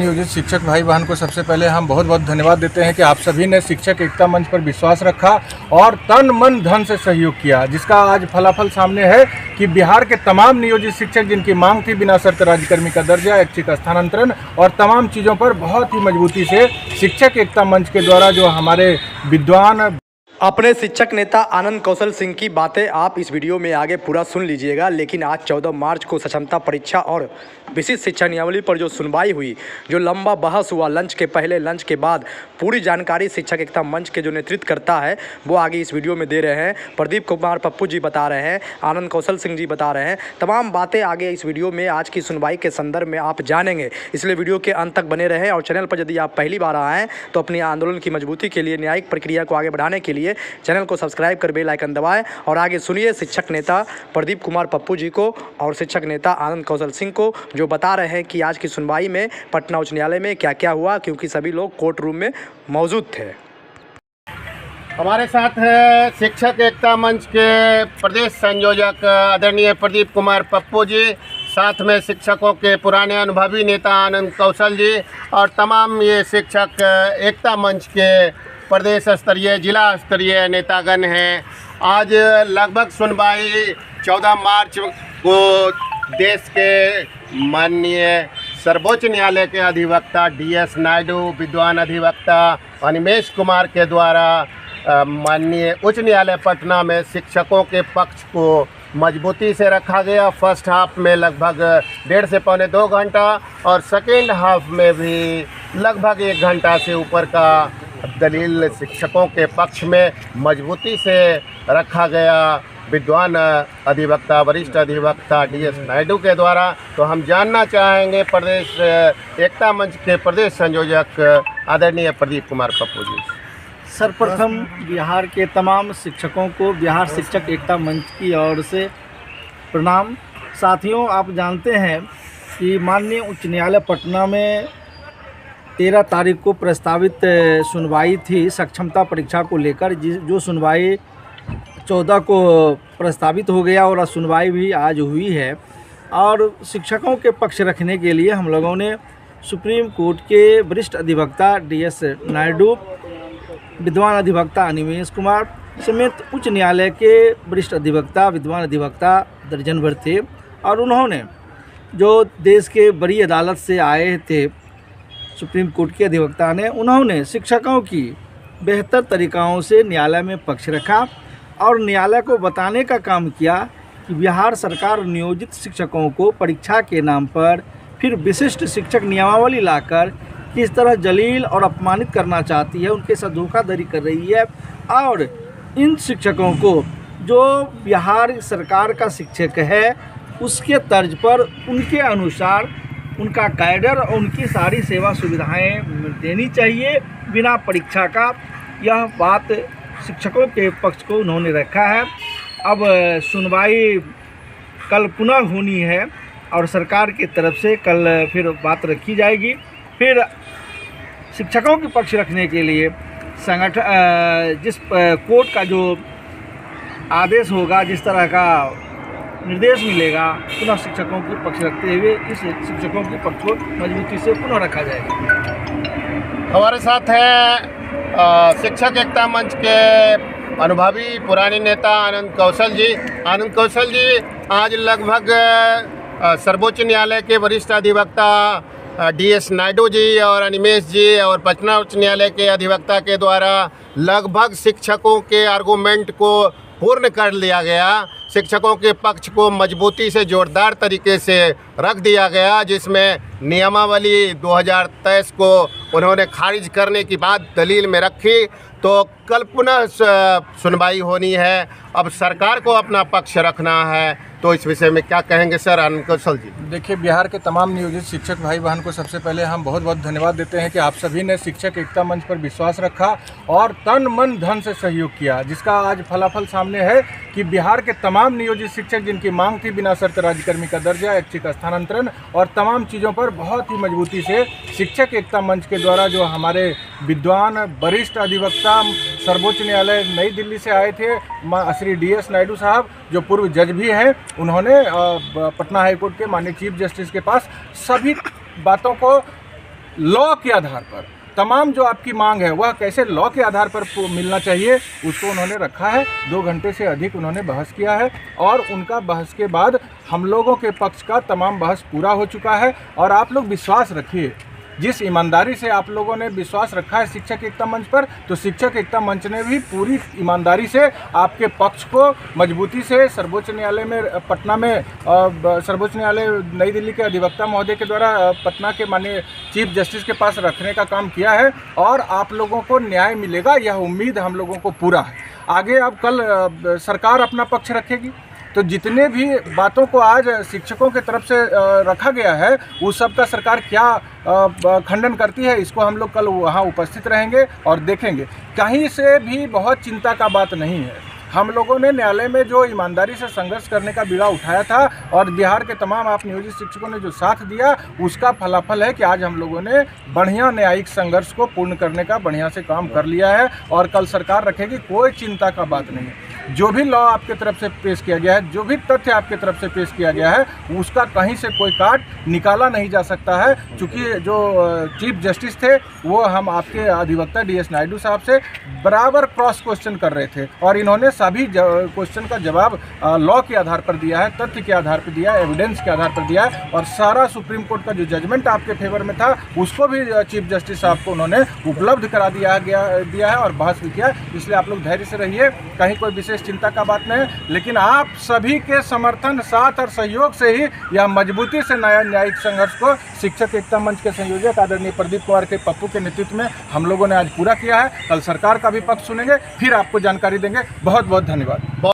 नियोजित शिक्षक भाई बहन को सबसे पहले हम बहुत बहुत धन्यवाद देते हैं कि आप सभी ने शिक्षक एकता मंच पर विश्वास रखा और तन मन धन से सहयोग किया, जिसका आज फलाफल सामने है कि बिहार के तमाम नियोजित शिक्षक जिनकी मांग थी बिना शर्त राज्यकर्मी का दर्जा, ऐच्छिक स्थानांतरण और तमाम चीज़ों पर बहुत ही मजबूती से शिक्षक एकता मंच के द्वारा जो हमारे विद्वान अपने शिक्षक नेता आनंद कौशल सिंह की बातें आप इस वीडियो में आगे पूरा सुन लीजिएगा। लेकिन आज 14 मार्च को सक्षमता परीक्षा और विशिष्ट शिक्षा नियमावली पर जो सुनवाई हुई, जो लंबा बहस हुआ लंच के पहले लंच के बाद, पूरी जानकारी शिक्षक एकता मंच के जो नेतृत्व करता है वो आगे इस वीडियो में दे रहे हैं। प्रदीप कुमार पप्पू जी बता रहे हैं, आनंद कौशल सिंह जी बता रहे हैं, तमाम बातें आगे इस वीडियो में आज की सुनवाई के संदर्भ में आप जानेंगे। इसलिए वीडियो के अंत तक बने रहें और चैनल पर यदि आप पहली बार आए हैं तो अपनी आंदोलन की मजबूती के लिए, न्यायिक प्रक्रिया को आगे बढ़ाने के लिए चैनल को सब्सक्राइब कर बेल आइकन दबाएं और आगे सुनिए शिक्षक नेता प्रदीप कुमार पप्पू जी को और शिक्षक नेता आनंद कौशल सिंह को, जो बता रहे हैं कि आज की सुनवाई में पटना उच्च न्यायालय में क्या क्या हुआ, क्योंकि सभी लोग कोर्ट रूम में मौजूद थे। हमारे साथ है शिक्षक एकता मंच के प्रदेश संयोजक आदरणीय प्रदीप कुमार पप्पू जी, साथ में शिक्षकों के पुराने अनुभवी नेता आनंद कौशल जी और तमाम ये शिक्षक एकता मंच के प्रदेश स्तरीय जिला स्तरीय नेतागण हैं। आज लगभग सुनवाई 14 मार्च को देश के माननीय सर्वोच्च न्यायालय के अधिवक्ता DS नायडू, विद्वान अधिवक्ता अनिमेश कुमार के द्वारा माननीय उच्च न्यायालय पटना में शिक्षकों के पक्ष को मजबूती से रखा गया। फर्स्ट हाफ में लगभग 1.5 से पौने 2 घंटा और सेकेंड हाफ में भी लगभग 1 घंटा से ऊपर का दलील शिक्षकों के पक्ष में मजबूती से रखा गया विद्वान अधिवक्ता, वरिष्ठ अधिवक्ता DS नायडू के द्वारा। तो हम जानना चाहेंगे प्रदेश एकता मंच के प्रदेश संयोजक आदरणीय प्रदीप कुमार पप्पू जी। सर्वप्रथम बिहार के तमाम शिक्षकों को बिहार शिक्षक एकता मंच की ओर से प्रणाम। साथियों, आप जानते हैं कि माननीय उच्च न्यायालय पटना में 13 तारीख को प्रस्तावित सुनवाई थी सक्षमता परीक्षा को लेकर, जो सुनवाई 14 को प्रस्तावित हो गया और सुनवाई भी आज हुई है। और शिक्षकों के पक्ष रखने के लिए हम लोगों ने सुप्रीम कोर्ट के वरिष्ठ अधिवक्ता DS नायडू, विद्वान अधिवक्ता अनिमेश कुमार समेत उच्च न्यायालय के वरिष्ठ अधिवक्ता, विद्वान अधिवक्ता दर्जन भर थे और उन्होंने जो देश के बड़ी अदालत से आए थे सुप्रीम कोर्ट के अधिवक्ता ने, उन्होंने शिक्षकों की बेहतर तरीक़ों से न्यायालय में पक्ष रखा और न्यायालय को बताने का काम किया कि बिहार सरकार नियोजित शिक्षकों को परीक्षा के नाम पर फिर विशिष्ट शिक्षक नियमावली लाकर किस तरह जलील और अपमानित करना चाहती है, उनके साथ धोखाधड़ी कर रही है। और इन शिक्षकों को जो बिहार सरकार का शिक्षक है उसके तर्ज पर उनके अनुसार उनका कैडर और उनकी सारी सेवा सुविधाएं देनी चाहिए बिना परीक्षा का। यह बात शिक्षकों के पक्ष को उन्होंने रखा है। अब सुनवाई कल पुनः होनी है और सरकार की तरफ से कल फिर बात रखी जाएगी। फिर शिक्षकों के पक्ष रखने के लिए संगठन जिस कोर्ट का जो आदेश होगा, जिस तरह का निर्देश मिलेगा, पुनः शिक्षकों के पक्ष रखते हुए इस शिक्षकों के पक्ष को मजबूती से पुनः रखा जाएगा। हमारे साथ हैं शिक्षक एकता मंच के अनुभवी पुराने नेता आनंद कौशल जी। आनंद कौशल जी, आज लगभग सर्वोच्च न्यायालय के वरिष्ठ अधिवक्ता DS नायडू जी और अनिमेश जी और पटना उच्च न्यायालय के अधिवक्ता के द्वारा लगभग शिक्षकों के आर्गूमेंट को पूर्ण कर लिया गया। शिक्षकों के पक्ष को मजबूती से जोरदार तरीके से रख दिया गया, जिसमें नियमावली 2023 को उन्होंने खारिज करने की बात दलील में रखी। तो कल पुनः सुनवाई होनी है। अब सरकार को अपना पक्ष रखना है, तो इस विषय में क्या कहेंगे सर आनंद कौशल जी? देखिए, बिहार के तमाम नियोजित शिक्षक भाई बहन को सबसे पहले हम बहुत बहुत धन्यवाद देते हैं कि आप सभी ने शिक्षक एकता मंच पर विश्वास रखा और तन मन धन से सहयोग किया, जिसका आज फलाफल सामने है कि बिहार के तमाम नियोजित शिक्षक जिनकी मांग थी बिना शर्त राज्यकर्मी का दर्जा, ऐच्छिक स्थानांतरण और तमाम चीज़ों पर बहुत ही मजबूती से शिक्षक एकता मंच के द्वारा जो हमारे विद्वान वरिष्ठ अधिवक्ता सर्वोच्च न्यायालय नई दिल्ली से आए थे, श्री DS नायडू साहब, जो पूर्व जज भी हैं, उन्होंने पटना हाईकोर्ट के माननीय चीफ जस्टिस के पास सभी बातों को लॉ के आधार पर तमाम जो आपकी मांग है वह कैसे लॉ के आधार पर मिलना चाहिए उसको उन्होंने रखा है। 2 घंटे से अधिक उन्होंने बहस किया है और उनका बहस के बाद हम लोगों के पक्ष का तमाम बहस पूरा हो चुका है। और आप लोग विश्वास रखिए, जिस ईमानदारी से आप लोगों ने विश्वास रखा है शिक्षक एकता मंच पर, तो शिक्षक एकता मंच ने भी पूरी ईमानदारी से आपके पक्ष को मजबूती से सर्वोच्च न्यायालय में पटना में सर्वोच्च न्यायालय नई दिल्ली के अधिवक्ता महोदय के द्वारा पटना के माननीय चीफ जस्टिस के पास रखने का काम किया है और आप लोगों को न्याय मिलेगा, यह उम्मीद हम लोगों को पूरा है। आगे अब कल सरकार अपना पक्ष रखेगी, तो जितने भी बातों को आज शिक्षकों के तरफ से रखा गया है उस सब का सरकार क्या खंडन करती है, इसको हम लोग कल वहाँ उपस्थित रहेंगे और देखेंगे। कहीं से भी बहुत चिंता का बात नहीं है। हम लोगों ने न्यायालय में जो ईमानदारी से संघर्ष करने का बीड़ा उठाया था और बिहार के तमाम आप नियोजित शिक्षकों ने जो साथ दिया उसका फलाफल है कि आज हम लोगों ने बढ़िया न्यायिक संघर्ष को पूर्ण करने का बढ़िया से काम कर लिया है और कल सरकार रखेगी, कोई चिंता का बात नहीं है। जो भी लॉ आपके तरफ से पेश किया गया है, जो भी तथ्य आपके तरफ से पेश किया गया है उसका कहीं से कोई काट निकाला नहीं जा सकता है, क्योंकि जो चीफ जस्टिस थे वो हम आपके अधिवक्ता DS नायडू साहब से बराबर क्रॉस क्वेश्चन कर रहे थे और इन्होंने सभी क्वेश्चन का जवाब लॉ के आधार पर दिया है, तथ्य के आधार पर दिया है, एविडेंस के आधार पर दिया है और सारा सुप्रीम कोर्ट का जो जजमेंट आपके फेवर में था उसको भी चीफ जस्टिस साहब को उन्होंने उपलब्ध करा दिया है और बहस भी किया। इसलिए आप लोग धैर्य से रहिए, कहीं कोई विशेष चिंता का बात नहीं है, लेकिन आप सभी के समर्थन, साथ और सहयोग से ही यह मजबूती से नया न्यायिक संघर्ष को शिक्षक एकता मंच के संयोजक आदरणीय प्रदीप कुमार के पप्पू के नेतृत्व में हम लोगों ने आज पूरा किया है। कल सरकार का भी पक्ष सुनेंगे, फिर आपको जानकारी देंगे। बहुत बहुत धन्यवाद।